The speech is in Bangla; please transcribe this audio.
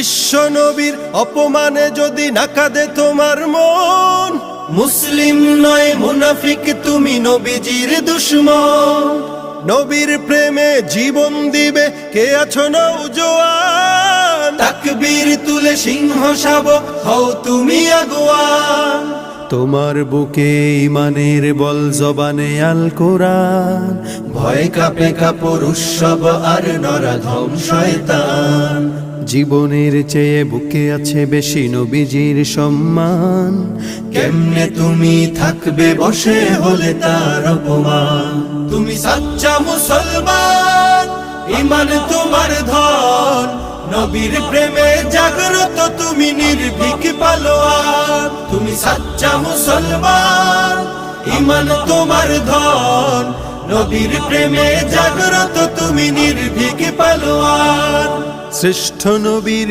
বিশ্ব নবীর অপমানে যদি না কাঁদে তোমার মন, মুসলিম নয় মুনাফিক তুমি নবীজির দুশমন। নবীর প্রেমে জীবন দিবে কে আছো নওজোয়ান, তাকবীর তুলে সিংহ শাবক হও তুমি আগুয়ান। তোমার বুকে ইমানের বল জবানে আল কোরআন, ভয় কাঁপে কাপড় উৎসব আর নরাধম শয়তান। জীবনের চেয়ে বুকে আছে বেশি নবীজির সম্মান, কেমনে তুমি থাকবে বসে হলে তার অপমান। তুমি সাচ্চা মুসলমান, ইমান তোমার ধন, নবীর প্রেমে জাগ্রত তুমি নির্ভীক পালোয়ান। তুমি সাচ্চা মুসলমান, ইমান তোমার ধন, নবীর প্রেমে জাগ্রত তুমি নির্ভীক পালোয়ান। শ্রেষ্ঠ নবীর